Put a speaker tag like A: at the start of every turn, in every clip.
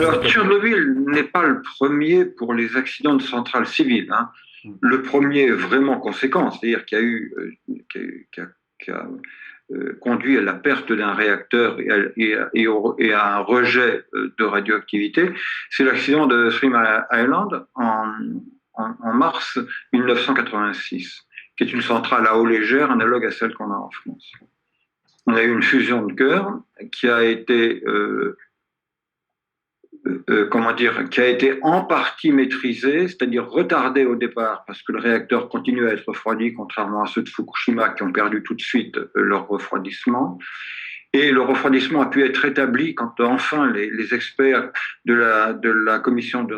A: Alors, Tchernobyl n'est pas le premier pour les accidents de centrales civiles, hein. Le premier vraiment conséquent, c'est-à-dire qui a, conduit à la perte d'un réacteur et à un rejet de radioactivité, c'est l'accident de Three Mile Island en mars 1986, qui est une centrale à eau légère analogue à celle qu'on a en France. On a eu une fusion de cœur qui a été qui a été en partie maîtrisé, c'est-à-dire retardé au départ, parce que le réacteur continue à être refroidi, contrairement à ceux de Fukushima qui ont perdu tout de suite leur refroidissement. Et le refroidissement a pu être rétabli quand enfin les experts de la commission de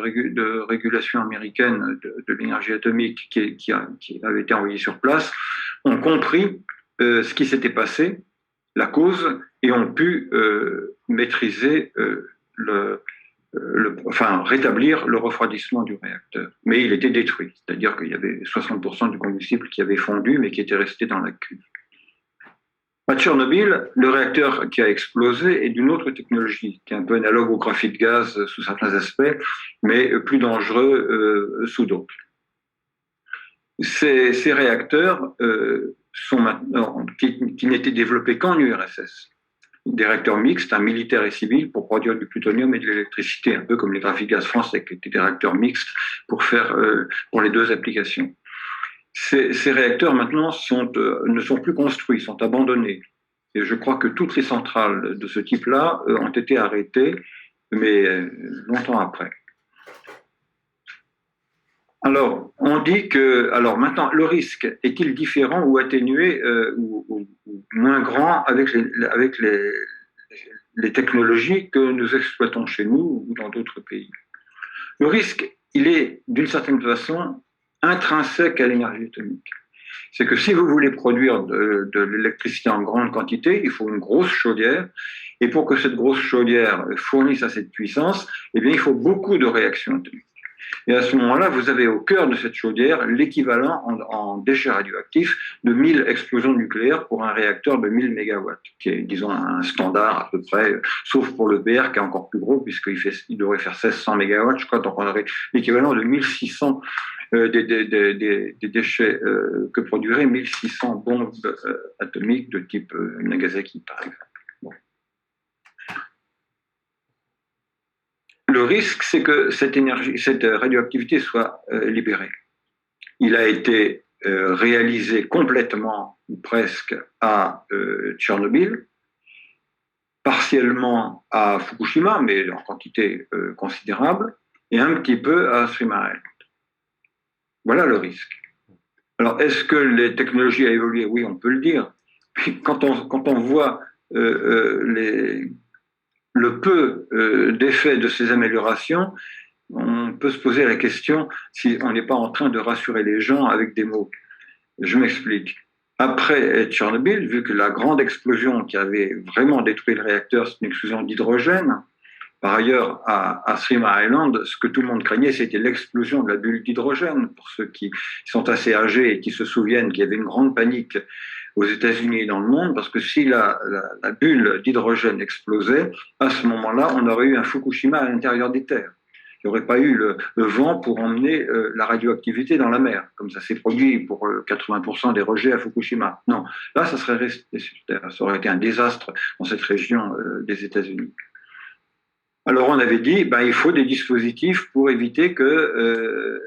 A: régulation américaine de l'énergie atomique qui avait été envoyés sur place ont compris ce qui s'était passé, la cause, et ont pu maîtriser rétablir le refroidissement du réacteur. Mais il était détruit, c'est-à-dire qu'il y avait 60% du combustible qui avait fondu, mais qui était resté dans la cuve. À Tchernobyl, le réacteur qui a explosé est d'une autre technologie, qui est un peu analogue au graphite gaz sous certains aspects, mais plus dangereux sous d'autres. Ces réacteurs sont maintenant, qui n'étaient développés qu'en URSS. Des réacteurs mixtes, militaires et civils, pour produire du plutonium et de l'électricité, un peu comme les graphite gaz français, qui étaient des réacteurs mixtes pour les deux applications. Ces réacteurs maintenant ne sont plus construits, sont abandonnés. Et je crois que toutes les centrales de ce type-là ont été arrêtées, mais longtemps après. Alors, on dit que, alors maintenant, le risque est-il différent ou atténué ou moins grand avec les technologies que nous exploitons chez nous ou dans d'autres pays? Le risque, il est d'une certaine façon intrinsèque à l'énergie atomique. C'est que si vous voulez produire de l'électricité en grande quantité, il faut une grosse chaudière. Et pour que cette grosse chaudière fournisse à cette puissance, eh bien, il faut beaucoup de réactions atomiques. Et à ce moment-là, vous avez au cœur de cette chaudière l'équivalent en déchets radioactifs de 1000 explosions nucléaires pour un réacteur de 1000 mégawatts, qui est, disons, un standard à peu près, sauf pour le PR qui est encore plus gros, puisqu'il devrait faire 1600 mégawatts, je crois, donc on aurait l'équivalent de 1600 des déchets que produiraient 1600 bombes atomiques de type Nagasaki, par exemple. Bon. Le risque, c'est que cette radioactivité soit libérée. Il a été réalisé complètement, ou presque, à Tchernobyl, partiellement à Fukushima, mais en quantité considérable, et un petit peu à Three Mile Island. Voilà le risque. Alors, est-ce que les technologies ont évolué? Oui, on peut le dire. Quand on voit le peu d'effets de ces améliorations, on peut se poser la question si on n'est pas en train de rassurer les gens avec des mots. Je m'explique. Après Tchernobyl, vu que la grande explosion qui avait vraiment détruit le réacteur, c'est une explosion d'hydrogène. Par ailleurs, à Three Mile Island, ce que tout le monde craignait, c'était l'explosion de la bulle d'hydrogène. Pour ceux qui sont assez âgés et qui se souviennent qu'il y avait une grande panique aux États-Unis et dans le monde, parce que si la bulle d'hydrogène explosait, à ce moment-là, on aurait eu un Fukushima à l'intérieur des terres. Il n'y aurait pas eu le vent pour emmener la radioactivité dans la mer, comme ça s'est produit pour 80% des rejets à Fukushima. Non, là, ça serait resté sur Terre. Ça aurait été un désastre dans cette région des États-Unis. Alors on avait dit, il faut des dispositifs pour éviter que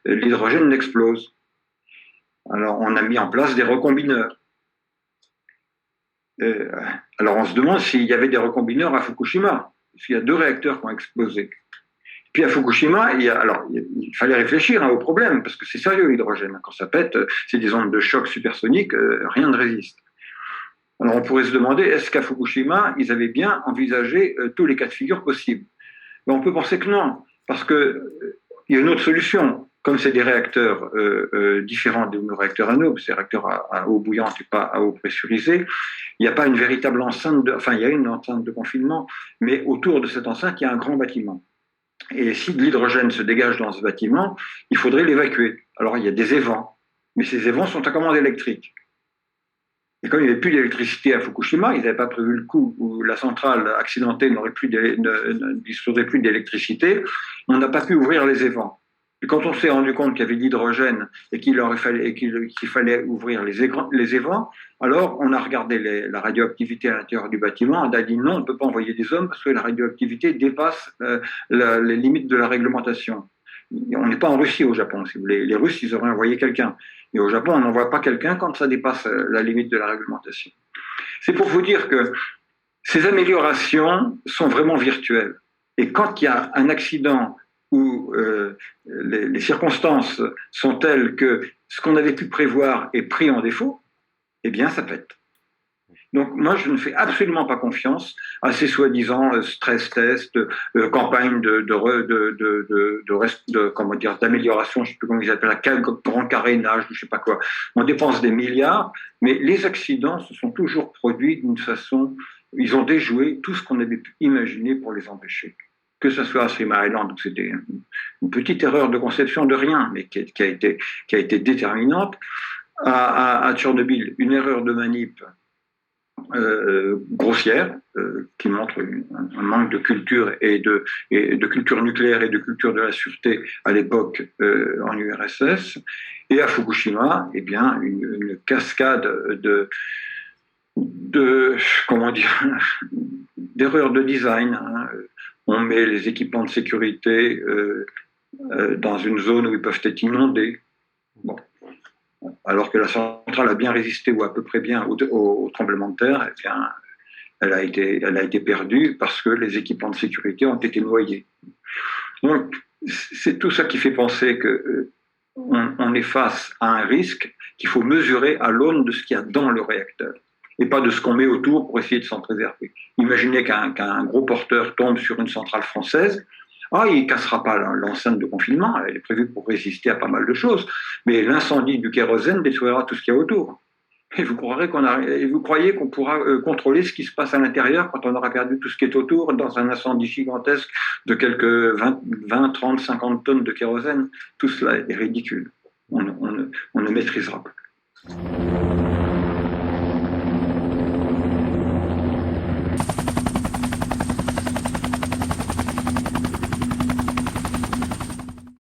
A: l'hydrogène n'explose. Alors on a mis en place des recombineurs. Alors on se demande s'il y avait des recombineurs à Fukushima, parce qu'il y a 2 réacteurs qui ont explosé. Puis à Fukushima, il fallait réfléchir au problème, parce que c'est sérieux l'hydrogène. Quand ça pète, c'est des ondes de choc supersoniques, rien ne résiste. Alors on pourrait se demander, est-ce qu'à Fukushima, ils avaient bien envisagé tous les cas de figure possibles? On peut penser que non, parce qu'il y a une autre solution. Comme c'est des réacteurs différents de nos réacteurs à eau, c'est des réacteurs à eau bouillante et pas à eau pressurisée, il n'y a pas une véritable enceinte, il y a une enceinte de confinement, mais autour de cette enceinte, il y a un grand bâtiment. Et si de l'hydrogène se dégage dans ce bâtiment, il faudrait l'évacuer. Alors il y a des évents, mais ces évents sont à commande électrique. Et comme il n'y avait plus d'électricité à Fukushima, ils n'avaient pas prévu le coup où la centrale accidentée ne disposerait plus d'électricité, on n'a pas pu ouvrir les évents. Et quand on s'est rendu compte qu'il y avait de l'hydrogène et qu'il fallait ouvrir les évents, alors on a regardé la radioactivité à l'intérieur du bâtiment, on a dit non, on ne peut pas envoyer des hommes parce que la radioactivité dépasse les limites de la réglementation. On n'est pas en Russie au Japon, si vous voulez. Les Russes, ils auraient envoyé quelqu'un. Et au Japon, on n'envoie pas quelqu'un quand ça dépasse la limite de la réglementation. C'est pour vous dire que ces améliorations sont vraiment virtuelles. Et quand il y a un accident où les circonstances sont telles que ce qu'on avait pu prévoir est pris en défaut, eh bien, ça pète. Donc moi, je ne fais absolument pas confiance à ces soi-disant stress tests, campagnes d'amélioration, je ne sais plus comment ils appellent, grand carénage, je ne sais pas quoi. On dépense des milliards, mais les accidents se sont toujours produits d'une façon, ils ont déjoué tout ce qu'on avait pu imaginer pour les empêcher. Que ce soit à Three Mile Island, où c'était une petite erreur de conception de rien, mais qui a été déterminante, à Tchernobyl, une erreur de manip grossière, qui montre un manque de culture et de culture nucléaire et de culture de la sûreté à l'époque en URSS, et à Fukushima, eh bien, une cascade comment dire, d'erreurs de design. Hein. On met les équipements de sécurité dans une zone où ils peuvent être inondés. Bon. Alors que la centrale a bien résisté, ou à peu près bien, au tremblement de terre, eh bien, elle a été perdue parce que les équipements de sécurité ont été noyés. Donc, c'est tout ça qui fait penser qu'on est face à un risque qu'il faut mesurer à l'aune de ce qu'il y a dans le réacteur, et pas de ce qu'on met autour pour essayer de s'en préserver. Imaginez qu'un gros porteur tombe sur une centrale française. Il ne cassera pas l'enceinte de confinement, elle est prévue pour résister à pas mal de choses, mais l'incendie du kérosène détruira tout ce qu'il y a autour. Et vous croyez qu'on pourra contrôler ce qui se passe à l'intérieur quand on aura perdu tout ce qui est autour dans un incendie gigantesque de quelques 20, 30, 50 tonnes de kérosène? Tout cela est ridicule. On ne maîtrisera pas.